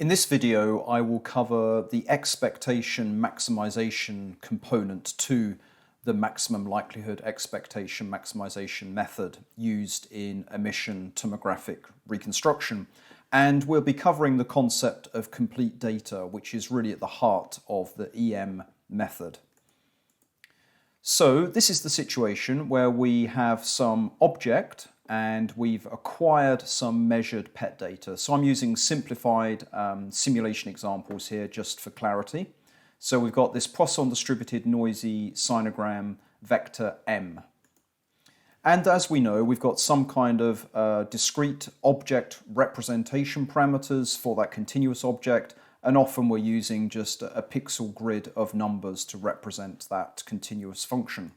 In this video, I will cover the expectation maximisation component to the maximum likelihood expectation maximisation method used in emission tomographic reconstruction. And we'll be covering the concept of complete data, which is really at the heart of the EM method. So this is the situation where we have some object and we've acquired some measured PET data. So I'm using simplified simulation examples here just for clarity. So we've got this Poisson distributed noisy sinogram vector M. And as we know, we've got some kind of discrete object representation parameters for that continuous object, and often we're using just a pixel grid of numbers to represent that continuous function.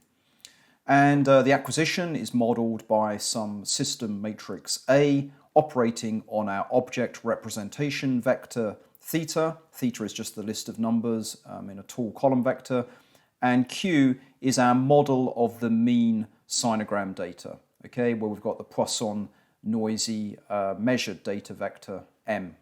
And the acquisition is modeled by some system matrix A operating on our object representation vector theta. Theta is just the list of numbers in a tall column vector. And Q is our model of the mean sinogram data, okay, where we've got the Poisson noisy measured data vector M.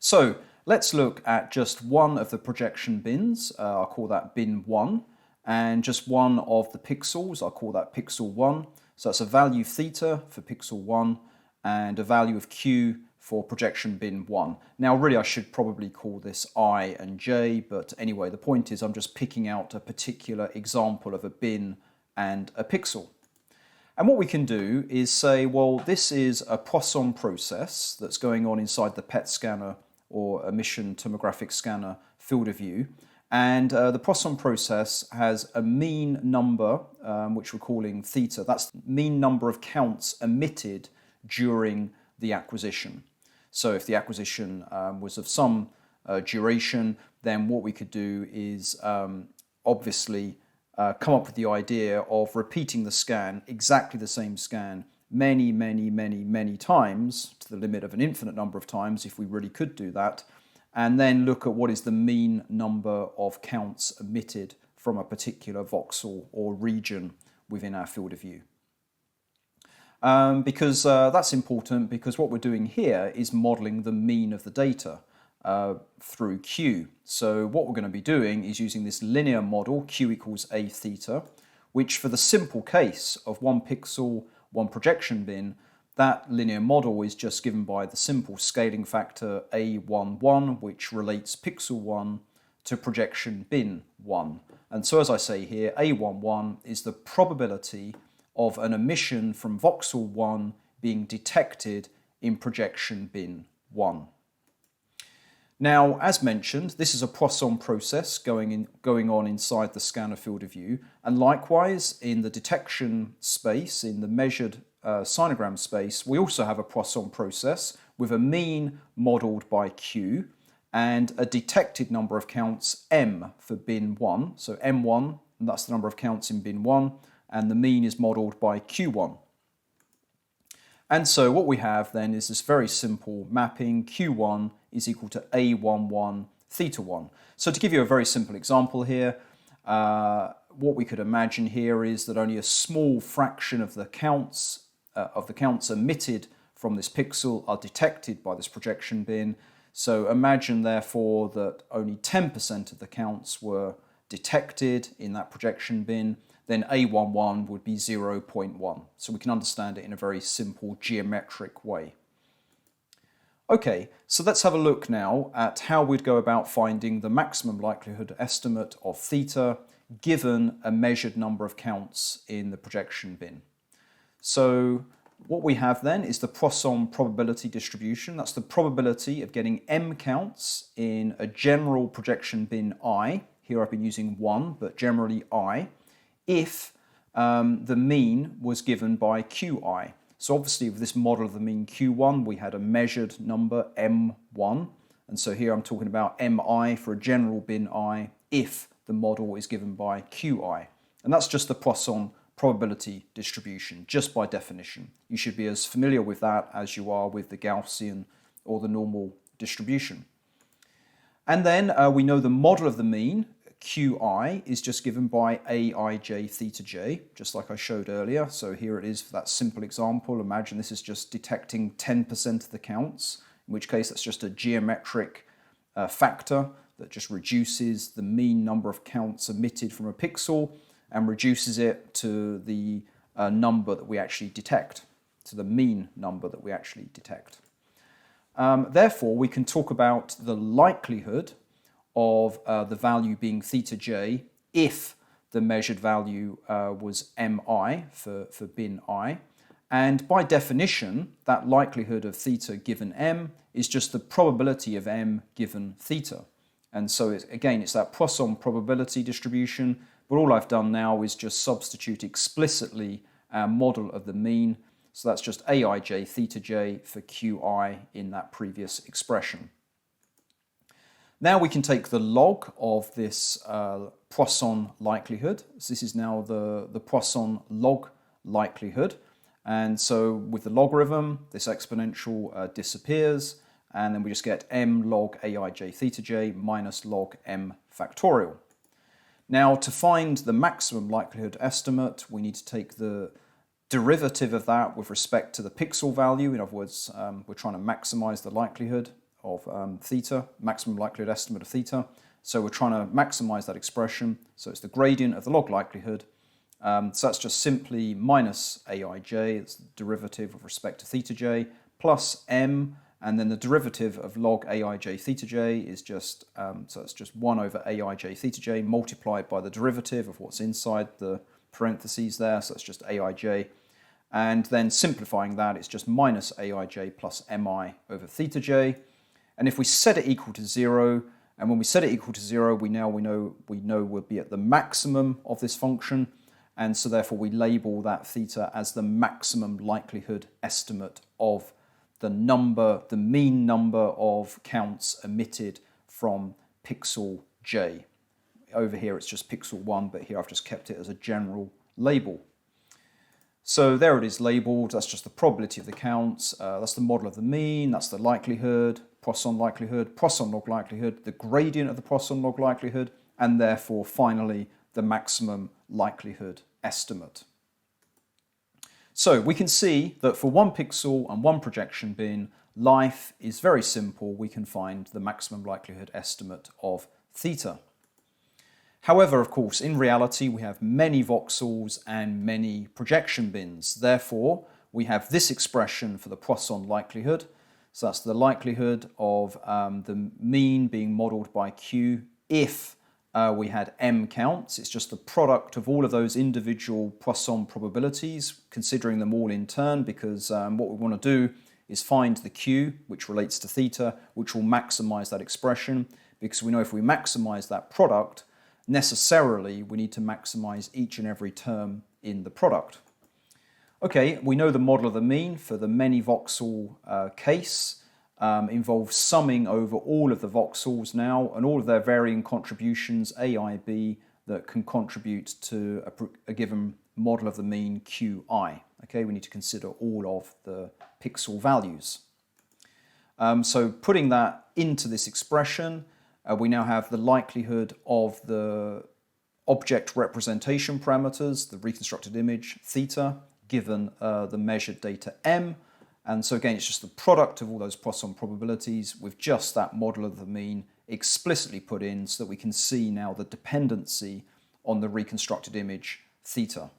So let's look at just one of the projection bins. I'll call that bin 1. And just one of the pixels, I'll call that pixel 1. So that's a value theta for pixel 1 and a value of Q for projection bin 1. Now really I should probably call this I and J, but anyway the point is I'm just picking out a particular example of a bin and a pixel. And what we can do is say, well, this is a Poisson process that's going on inside the PET scanner or emission tomographic scanner field of view. And the Poisson process has a mean number, which we're calling theta. That's the mean number of counts emitted during the acquisition. So if the acquisition was of some duration, then what we could do is obviously come up with the idea of repeating the scan, exactly the same scan, many times, to the limit of an infinite number of times, if we really could do that, and then look at what is the mean number of counts emitted from a particular voxel or region within our field of view. Because that's important, because what we're doing here is modeling the mean of the data through Q. So what we're going to be doing is using this linear model, Q equals A theta, which for the simple case of one pixel, one projection bin, that linear model is just given by the simple scaling factor A11, which relates pixel 1 to projection bin 1. And so as I say here, A11 is the probability of an emission from voxel 1 being detected in projection bin 1. Now, as mentioned, this is a Poisson process going on inside the scanner field of view, and likewise in the detection space, in the measured sinogram space, we also have a Poisson process with a mean modelled by Q and a detected number of counts M for bin 1. So M1, and that's the number of counts in bin 1, and the mean is modelled by Q1. And so what we have then is this very simple mapping, Q1 is equal to A11 theta 1. So to give you a very simple example here, what we could imagine here is that only a small fraction of the counts emitted from this pixel are detected by this projection bin. So imagine therefore that only 10% of the counts were detected in that projection bin, then A11 would be 0.1. So we can understand it in a very simple geometric way. Okay, so let's have a look now at how we'd go about finding the maximum likelihood estimate of theta given a measured number of counts in the projection bin. So what we have then is the Poisson probability distribution. That's the probability of getting M counts in a general projection bin I. Here I've been using 1, but generally I, if the mean was given by Qi. So obviously with this model of the mean Q1, we had a measured number M1. And so here I'm talking about Mi for a general bin I if the model is given by Qi. And that's just the Poisson probability distribution, just by definition. You should be as familiar with that as you are with the Gaussian or the normal distribution. And then we know the model of the mean, Qi, is just given by Aij theta j, just like I showed earlier. So here it is for that simple example. Imagine this is just detecting 10% of the counts in which case that's just a geometric factor that just reduces the mean number of counts emitted from a pixel and reduces it to the number that we actually detect, to the mean number that we actually detect. Therefore, we can talk about the likelihood of the value being theta j if the measured value was mi for bin I. And by definition, that likelihood of theta given m is just the probability of m given theta. And so, it's that Poisson probability distribution, but all I've done now is just substitute explicitly our model of the mean. So that's just aij theta j for qi in that previous expression. Now we can take the log of this Poisson likelihood. So this is now the Poisson log likelihood. And so with the logarithm, this exponential disappears, and then we just get m log aij theta j minus log m factorial. Now to find the maximum likelihood estimate, we need to take the derivative of that with respect to the pixel value. In other words, we're trying to maximize the likelihood of theta, maximum likelihood estimate of theta. So we're trying to maximize that expression. So it's the gradient of the log likelihood. So that's just simply minus aij, it's the derivative with respect to theta j, plus m, and then the derivative of log aij theta j is just, so it's just 1 over aij theta j multiplied by the derivative of what's inside the parentheses there, so it's just aij. And then simplifying that, it's just minus aij plus mi over theta j. And if we set it equal to 0, and when we set it equal to 0, we know we'll be at the maximum of this function, and so therefore we label that theta as the maximum likelihood estimate of the mean number of counts emitted from pixel j. Over here it's just pixel 1, but here I've just kept it as a general label. So there it is labelled, that's just the probability of the counts, that's the model of the mean, that's the likelihood, Poisson log likelihood, the gradient of the Poisson log likelihood, and therefore finally the maximum likelihood estimate. So we can see that for one pixel and one projection bin, life is very simple. We can find the maximum likelihood estimate of theta. However, of course, in reality, we have many voxels and many projection bins. Therefore, we have this expression for the Poisson likelihood. So that's the likelihood of the mean being modelled by Q if we had m counts. It's just the product of all of those individual Poisson probabilities, considering them all in turn, because what we want to do is find the Q, which relates to theta, which will maximize that expression, because we know if we maximize that product, necessarily we need to maximize each and every term in the product. Okay, we know the model of the mean for the many voxel case involves summing over all of the voxels now and all of their varying contributions, A, I, B, that can contribute to a given model of the mean Qi. Okay, we need to consider all of the pixel values. So putting that into this expression, we now have the likelihood of the object representation parameters, the reconstructed image theta, given the measured data m. And so again, it's just the product of all those Poisson probabilities with just that model of the mean explicitly put in so that we can see now the dependency on the reconstructed image theta.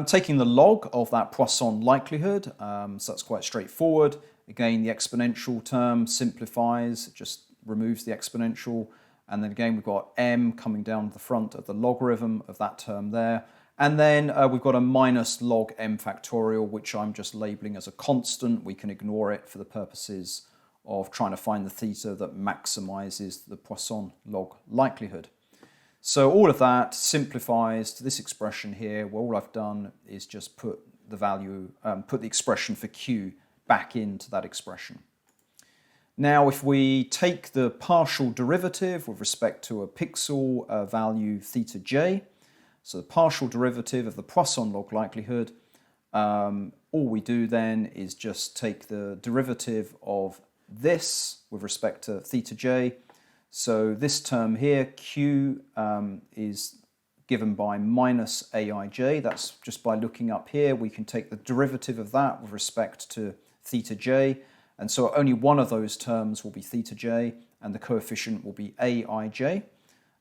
Taking the log of that Poisson likelihood, so that's quite straightforward. Again, the exponential term simplifies, just removes the exponential. And then again, we've got m coming down the front of the logarithm of that term there. And then we've got a minus log m factorial, which I'm just labeling as a constant. We can ignore it for the purposes of trying to find the theta that maximizes the Poisson log likelihood. So all of that simplifies to this expression here, where all I've done is just put the value, put the expression for Q back into that expression. Now, if we take the partial derivative with respect to a pixel value theta j, so the partial derivative of the Poisson log likelihood, all we do then is just take the derivative of this with respect to theta j. So this term here, Q, is given by minus aij. That's just by looking up here. We can take the derivative of that with respect to theta j. And so only one of those terms will be theta j, and the coefficient will be aij.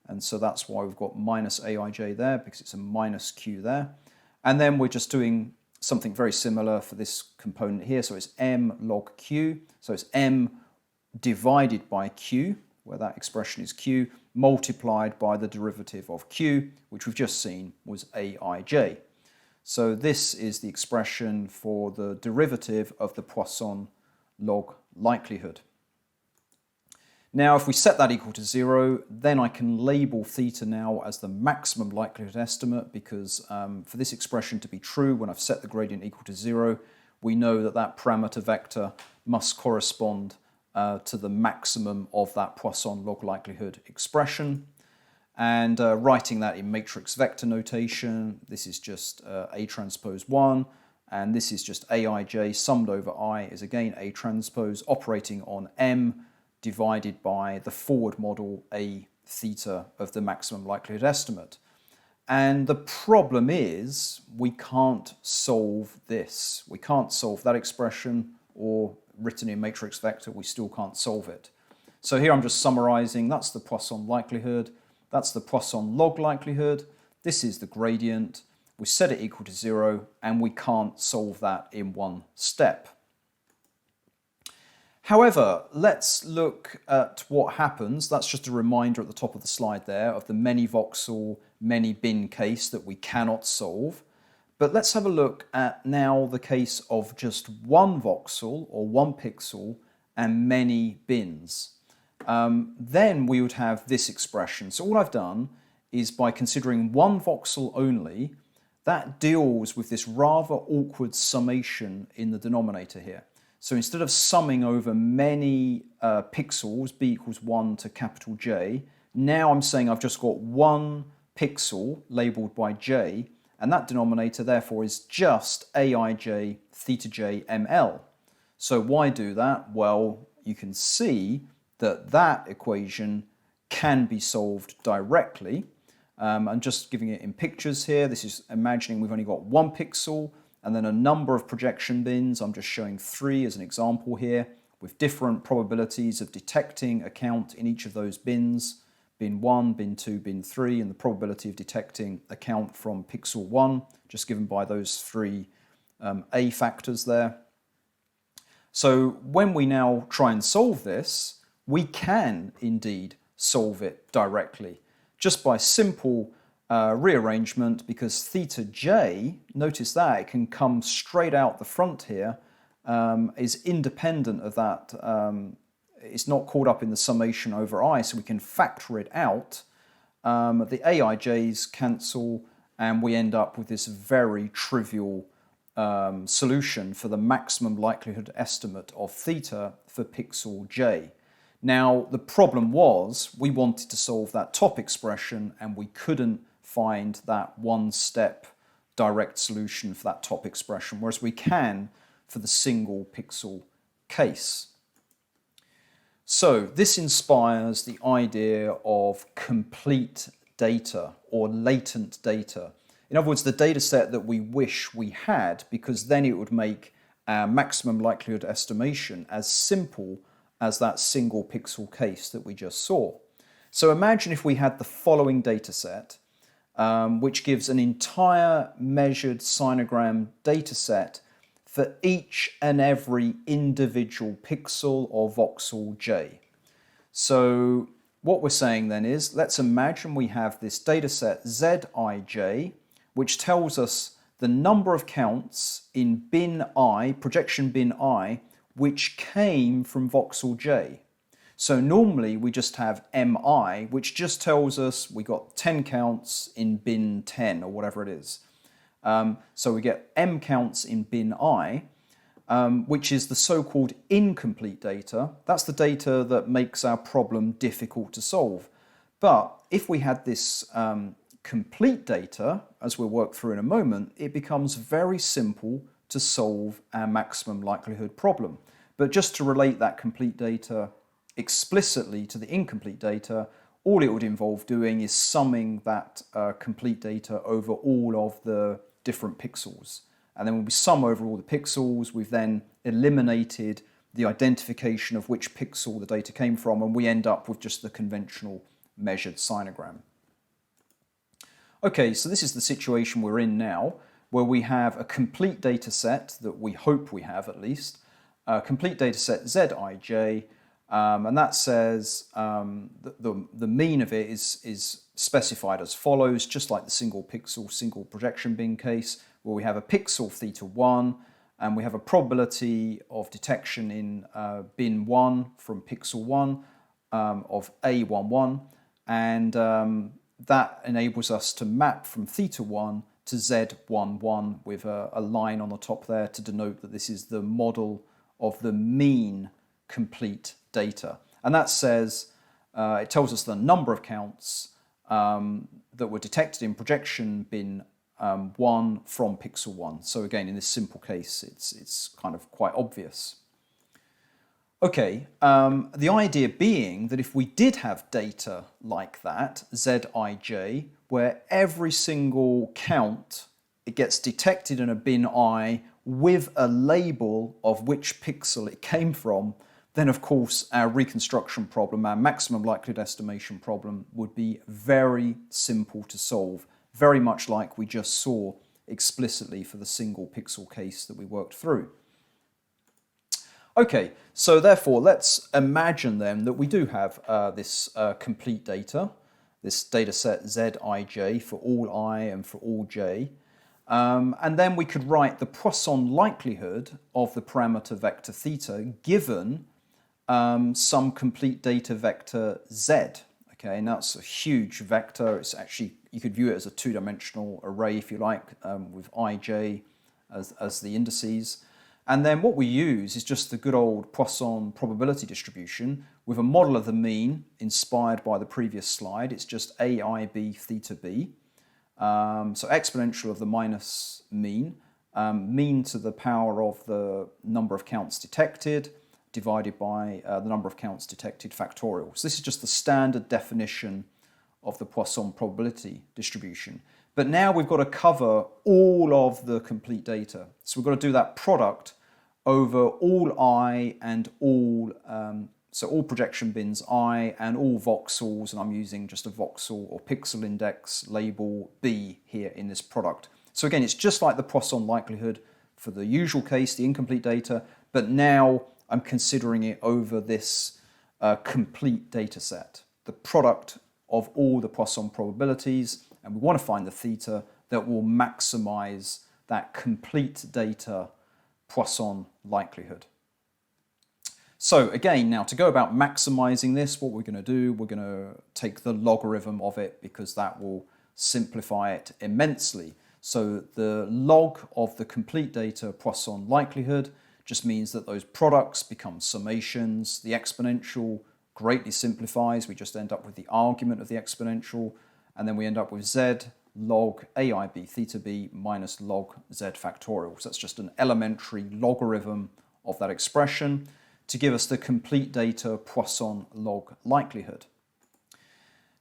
And so that's why we've got minus aij there, because it's a minus q there. And then we're just doing something very similar for this component here. So it's m log q. So it's m divided by q, where that expression is q, multiplied by the derivative of q, which we've just seen was aij. So this is the expression for the derivative of the Poisson log likelihood. Now, if we set that equal to 0, then I can label theta now as the maximum likelihood estimate, because for this expression to be true, when I've set the gradient equal to 0, we know that that parameter vector must correspond to the maximum of that Poisson log likelihood expression. And writing that in matrix vector notation, this is just A transpose 1, and this is just aij summed over I is again A transpose operating on M divided by the forward model A theta of the maximum likelihood estimate. And the problem is we can't solve this. We can't solve that expression, or written in matrix vector, we still can't solve it. So here I'm just summarizing. That's the Poisson likelihood. That's the Poisson log likelihood. This is the gradient. We set it equal to 0, and we can't solve that in one step. However, let's look at what happens. That's just a reminder at the top of the slide there of the many voxel, many bin case that we cannot solve. But let's have a look at now the case of just one voxel or one pixel and many bins. Then we would have this expression. So all I've done is, by considering one voxel only, that deals with this rather awkward summation in the denominator here. So instead of summing over many pixels, b equals 1 to capital J, now I'm saying I've just got one pixel labelled by j, and that denominator therefore is just aij theta j ml. So why do that? Well, you can see that that equation can be solved directly. I'm just giving it in pictures here. This is imagining we've only got one pixel and then a number of projection bins. I'm just showing 3 as an example here, with different probabilities of detecting a count in each of those bins. Bin 1, bin 2, bin 3, and the probability of detecting a count from pixel 1, just given by those 3 A factors there. So when we now try and solve this, we can indeed solve it directly, just by simple rearrangement, because theta j, notice that it can come straight out the front here, is independent of that. It's not caught up in the summation over I, so we can factor it out. The aij's cancel, and we end up with this very trivial solution for the maximum likelihood estimate of theta for pixel j. Now, the problem was we wanted to solve that top expression, and we couldn't find that one-step direct solution for that top expression, whereas we can for the single pixel case. So this inspires the idea of complete data or latent data. In other words, the data set that we wish we had, because then it would make our maximum likelihood estimation as simple as that single pixel case that we just saw. So imagine if we had the following data set, which gives an entire measured sinogram data set for each and every individual pixel or voxel j. So what we're saying then is, let's imagine we have this data set zij, which tells us the number of counts in bin I, projection bin I, which came from voxel j. So normally we just have mi, which just tells us we got 10 counts in bin 10 or whatever it is. So we get m counts in bin I, which is the so-called incomplete data. That's the data that makes our problem difficult to solve. But if we had this complete data, as we'll work through in a moment, it becomes very simple to solve our maximum likelihood problem. But just to relate that complete data explicitly to the incomplete data, all it would involve doing is summing that complete data over all of the different pixels. And then when we sum over all the pixels, we've then eliminated the identification of which pixel the data came from, and we end up with just the conventional measured sinogram. Okay, so this is the situation we're in now, where we have a complete data set that we hope we have at least, a complete data set Zij, and that says that the mean of it is specified as follows, just like the single pixel, single projection bin case, where we have a pixel theta 1, and we have a probability of detection in bin 1 from pixel 1 of A11, and that enables us to map from theta 1 to Z11 with a line on the top there to denote that this is the model of the mean complete data. And that says, it tells us the number of counts that were detected in projection bin 1 from pixel 1. So again, in this simple case, it's kind of quite obvious. Okay, the idea being that if we did have data like that, Zij, where every single count, it gets detected in a bin I with a label of which pixel it came from, then of course our reconstruction problem, our maximum likelihood estimation problem, would be very simple to solve, very much like we just saw explicitly for the single pixel case that we worked through. Okay, so therefore let's imagine then that we do have this complete data, this data set Zij for all I and for all j, and then we could write the Poisson likelihood of the parameter vector theta given some complete data vector z. Okay, and that's a huge vector. It's actually, you could view it as a two-dimensional array if you like, with ij as the indices. And then what we use is just the good old Poisson probability distribution with a model of the mean inspired by the previous slide. It's just AIB theta b. So exponential of the minus mean, mean to the power of the number of counts detected divided by the number of counts detected factorial. So this is just the standard definition of the Poisson probability distribution. But now we've got to cover all of the complete data. So we've got to do that product over all I and all, so all projection bins I and all voxels, and I'm using just a voxel or pixel index label B here in this product. So again, it's just like the Poisson likelihood for the usual case, the incomplete data, but now I'm considering it over this complete data set, the product of all the Poisson probabilities, and we want to find the theta that will maximize that complete data Poisson likelihood. So again, now to go about maximizing this, what we're going to do, we're going to take the logarithm of it because that will simplify it immensely. So the log of the complete data Poisson likelihood just means that those products become summations. The exponential greatly simplifies. We just end up with the argument of the exponential, and then we end up with z log AIB theta b minus log z factorial. So that's just an elementary logarithm of that expression to give us the complete data Poisson log likelihood.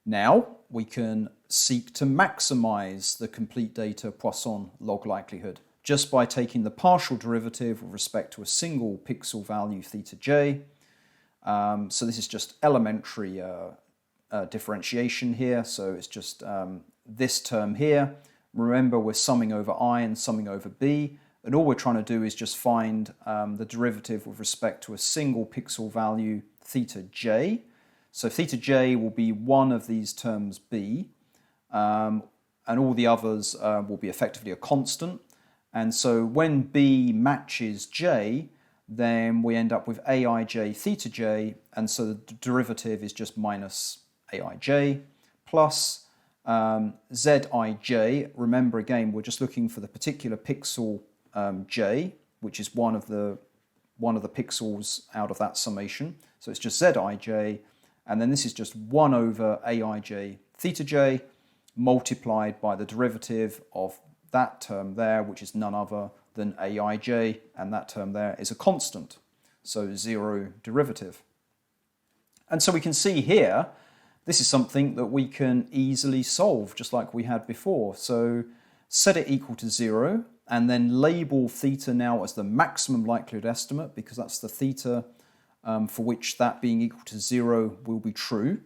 Now we can seek to maximize the complete data Poisson log likelihood just by taking the partial derivative with respect to a single pixel value theta j. So this is just elementary differentiation here. So it's just this term here. Remember, we're summing over I and summing over b, and all we're trying to do is just find the derivative with respect to a single pixel value theta j. So theta j will be one of these terms b, and all the others will be effectively a constant. And so when b matches j, then we end up with aij theta j, and so the derivative is just minus aij plus zij. Remember again, we're just looking for the particular pixel j, which is one of the pixels out of that summation. So it's just zij, and then this is just 1 over aij theta j multiplied by the derivative of that term there, which is none other than aij, and that term there is a constant, so zero derivative. And so we can see here, this is something that we can easily solve, just like we had before. So set it equal to 0, and then label theta now as the maximum likelihood estimate, because that's the theta for which that being equal to 0 will be true.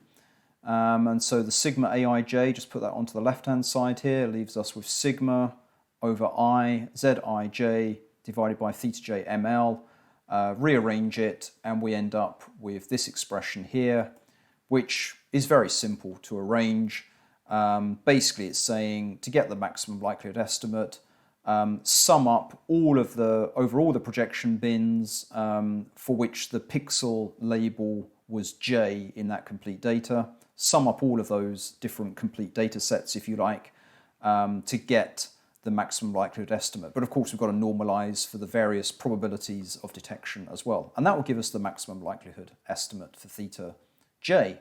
And so the sigma aij, just put that onto the left-hand side here, leaves us with sigma over I zij divided by theta j ml. Rearrange it, and we end up with this expression here, which is very simple to arrange. Basically, it's saying to get the maximum likelihood estimate, sum up over all the projection bins for which the pixel label was j in that complete data, sum up all of those different complete data sets, if you like, to get the maximum likelihood estimate. But of course, we've got to normalize for the various probabilities of detection as well. And that will give us the maximum likelihood estimate for theta j.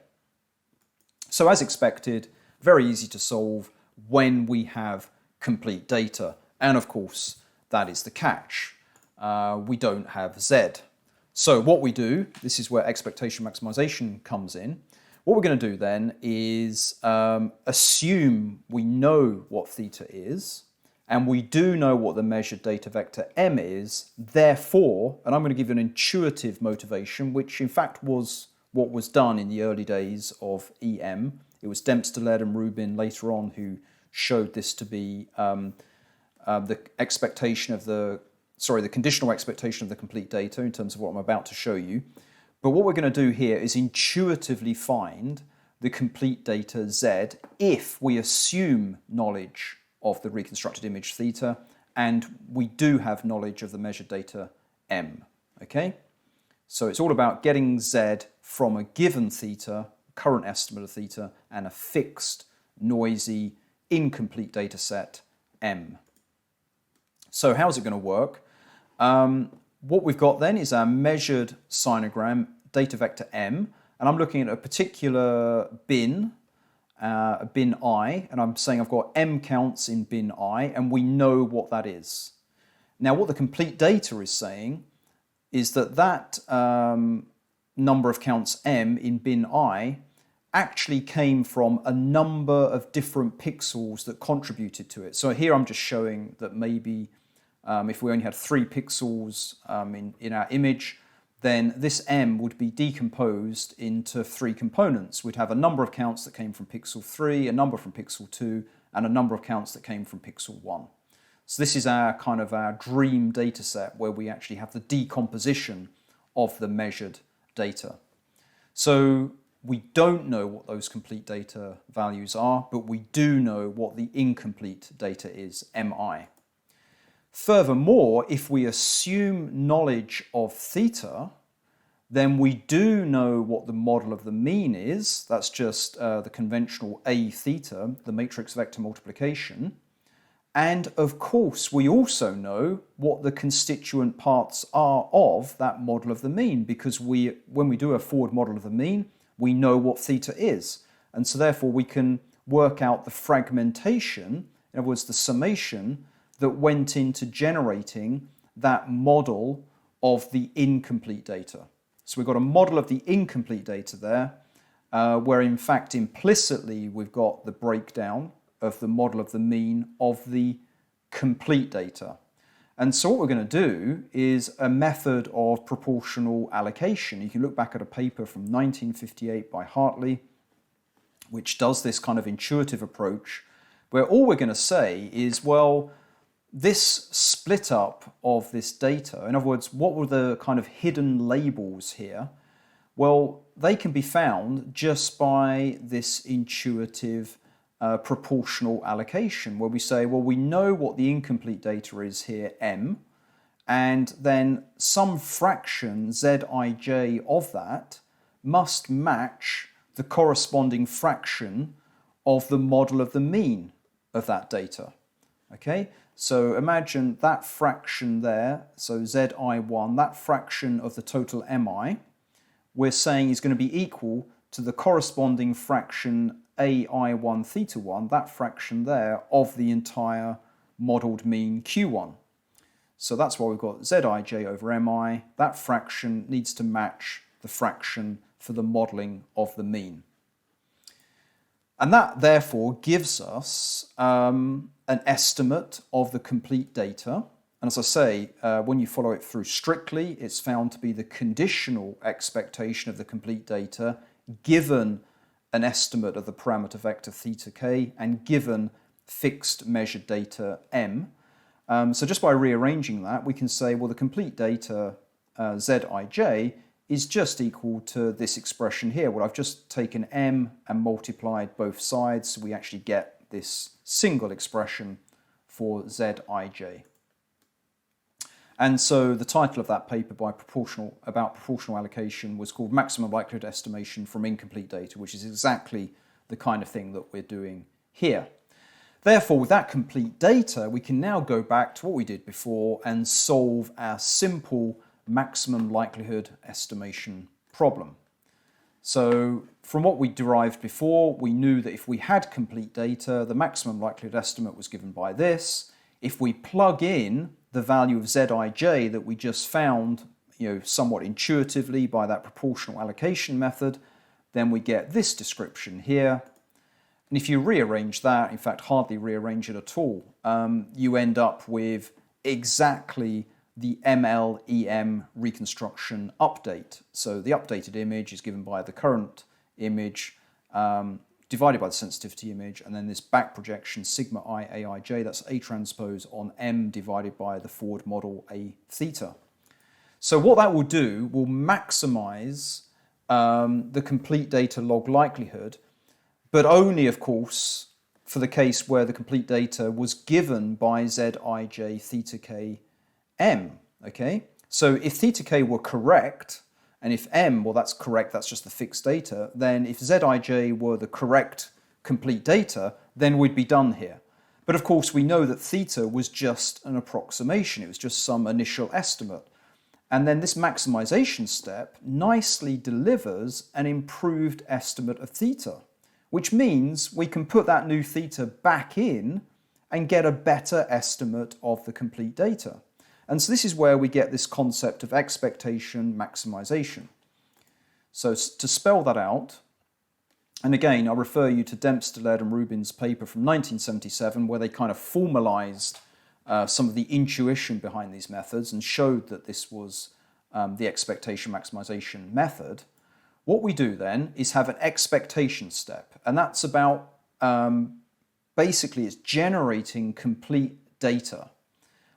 So as expected, very easy to solve when we have complete data. And of course, that is the catch. We don't have z. So what we do, this is where expectation maximization comes in. What we're going to do then is assume we know what theta is, and we do know what the measured data vector m is, therefore, and I'm going to give you an intuitive motivation, which in fact was what was done in the early days of EM. It was Dempster-Led and Rubin later on who showed this to be the conditional expectation of the complete data in terms of what I'm about to show you. But what we're going to do here is intuitively find the complete data z if we assume knowledge of the reconstructed image theta, and we do have knowledge of the measured data m, okay? So it's all about getting z from a given theta, current estimate of theta, and a fixed, noisy, incomplete data set m. So how's it going to work? What we've got then is our measured sinogram, data vector m, and I'm looking at a particular bin, bin I, and I'm saying I've got m counts in bin I, and we know what that is. Now what the complete data is saying is that number of counts m in bin I actually came from a number of different pixels that contributed to it. So here I'm just showing that maybe if we only had 3 pixels in our image, then this m would be decomposed into 3 components. We'd have a number of counts that came from pixel 3, a number from pixel 2, and a number of counts that came from pixel 1. So this is our dream data set where we actually have the decomposition of the measured data. So we don't know what those complete data values are, but we do know what the incomplete data is, mi. Furthermore, if we assume knowledge of theta, then we do know what the model of the mean is. That's just the conventional A theta, the matrix vector multiplication. And of course, we also know what the constituent parts are of that model of the mean, because when we do a forward model of the mean, we know what theta is. And so therefore we can work out the fragmentation, in other words, the summation that went into generating that model of the incomplete data. So we've got a model of the incomplete data there, where in fact implicitly we've got the breakdown of the model of the mean of the complete data. And so what we're going to do is a method of proportional allocation. You can look back at a paper from 1958 by Hartley, which does this kind of intuitive approach, where all we're going to say is, well, this split up of this data, in other words, what were the kind of hidden labels here? Well, they can be found just by this intuitive proportional allocation, where we say, well, we know what the incomplete data is here, m, and then some fraction zij of that must match the corresponding fraction of the model of the mean of that data. Okay, so imagine that fraction there, so zi1, that fraction of the total mi, we're saying is going to be equal to the corresponding fraction ai1 theta1, that fraction there of the entire modelled mean q1. So that's why we've got zij over mi. That fraction needs to match the fraction for the modelling of the mean. And that therefore gives us an estimate of the complete data. And as I say, when you follow it through strictly, it's found to be the conditional expectation of the complete data given an estimate of the parameter vector theta k and given fixed measured data m. So just by rearranging that, we can say, well, the complete data zij is just equal to this expression here. Well, I've just taken m and multiplied both sides, so we actually get this single expression for zij. And so the title of that paper about proportional allocation was called Maximum Likelihood Estimation from Incomplete Data, which is exactly the kind of thing that we're doing here. Therefore, with that complete data, we can now go back to what we did before and solve our simple maximum likelihood estimation problem. So from what we derived before, we knew that if we had complete data, the maximum likelihood estimate was given by this. If we plug in the value of zij that we just found, somewhat intuitively by that proportional allocation method, then we get this description here. And if you rearrange that, in fact, hardly rearrange it at all, you end up with exactly the MLEM reconstruction update. So the updated image is given by the current image divided by the sensitivity image, and then this back projection sigma I Aij, that's A transpose on M divided by the forward model A theta. So what that will do will maximize the complete data log likelihood, but only, of course, for the case where the complete data was given by Zij theta k m, okay? So if theta k were correct, and if m, well, that's correct, that's just the fixed data, then if Zij were the correct complete data, then we'd be done here. But of course, we know that theta was just an approximation. It was just some initial estimate. And then this maximization step nicely delivers an improved estimate of theta, which means we can put that new theta back in and get a better estimate of the complete data. And so this is where we get this concept of expectation maximization. So to spell that out, and again, I refer you to Dempster, Laird and Rubin's paper from 1977, where they kind of formalized some of the intuition behind these methods and showed that this was the expectation maximization method. What we do then is have an expectation step, and that's about, basically it's generating complete data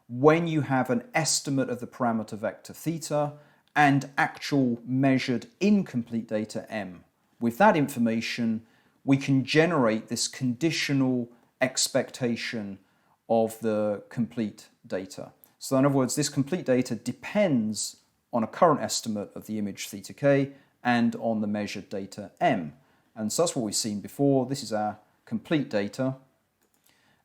when you have an estimate of the parameter vector theta and actual measured incomplete data m. With that information, we can generate this conditional expectation of the complete data. So in other words, this complete data depends on a current estimate of the image theta k and on the measured data m. And so that's what we've seen before. This is our complete data.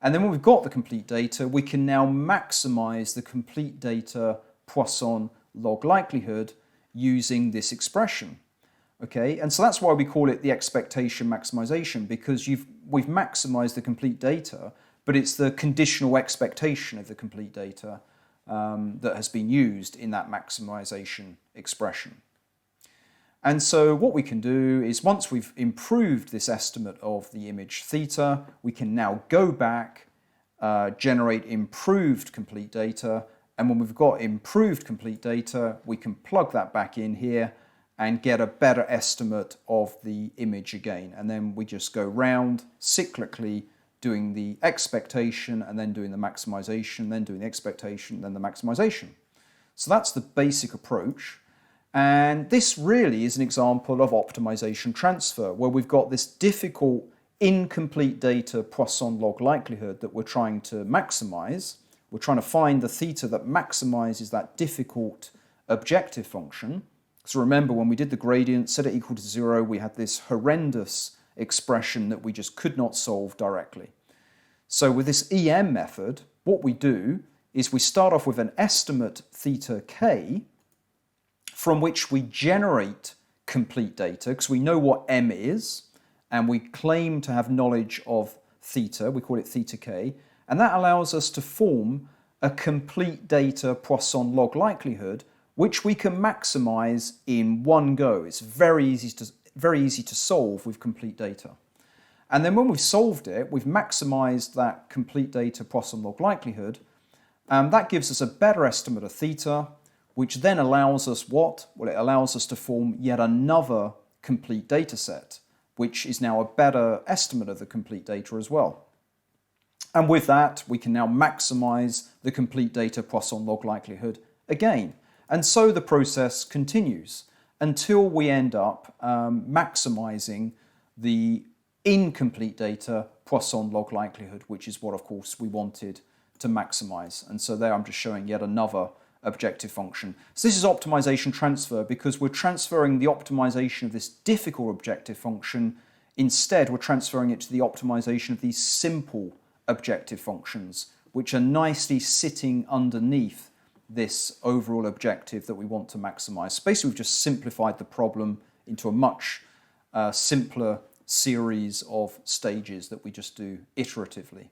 And then when we've got the complete data, we can now maximize the complete data Poisson log likelihood using this expression. Okay, and so that's why we call it the expectation maximization, because we've maximized the complete data, but it's the conditional expectation of the complete data that has been used in that maximization expression. And so what we can do is, once we've improved this estimate of the image theta, we can now go back, generate improved complete data, and when we've got improved complete data, we can plug that back in here and get a better estimate of the image again. And then we just go round cyclically doing the expectation and then doing the maximization, then doing the expectation, then the maximization. So that's the basic approach. And this really is an example of optimization transfer, where we've got this difficult incomplete data Poisson log likelihood that we're trying to maximize. We're trying to find the theta that maximizes that difficult objective function. So remember, when we did the gradient, set it equal to 0, we had this horrendous expression that we just could not solve directly. So with this EM method, what we do is we start off with an estimate theta k, from which we generate complete data, because we know what m is, and we claim to have knowledge of theta, we call it theta k, and that allows us to form a complete data Poisson log likelihood, which we can maximize in one go. It's very easy to solve with complete data. And then when we've solved it, we've maximized that complete data Poisson log likelihood. That gives us a better estimate of theta, which then allows us what? Well, it allows us to form yet another complete data set, which is now a better estimate of the complete data as well. And with that, we can now maximize the complete data Poisson log likelihood again. And so the process continues until we end up maximizing the incomplete data Poisson log likelihood, which is what, of course, we wanted to maximize. And so there I'm just showing yet another objective function. So this is optimization transfer because we're transferring the optimization of this difficult objective function. Instead, we're transferring it to the optimization of these simple objective functions, which are nicely sitting underneath this overall objective that we want to maximize. So basically, we've just simplified the problem into a much simpler series of stages that we just do iteratively.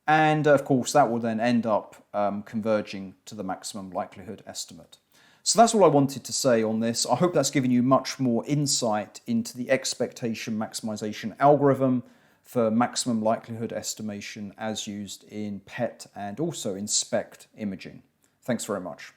And of course, that will then end up converging to the maximum likelihood estimate. So that's all I wanted to say on this. I hope that's given you much more insight into the expectation maximization algorithm for maximum likelihood estimation as used in PET and also in SPECT imaging. Thanks very much.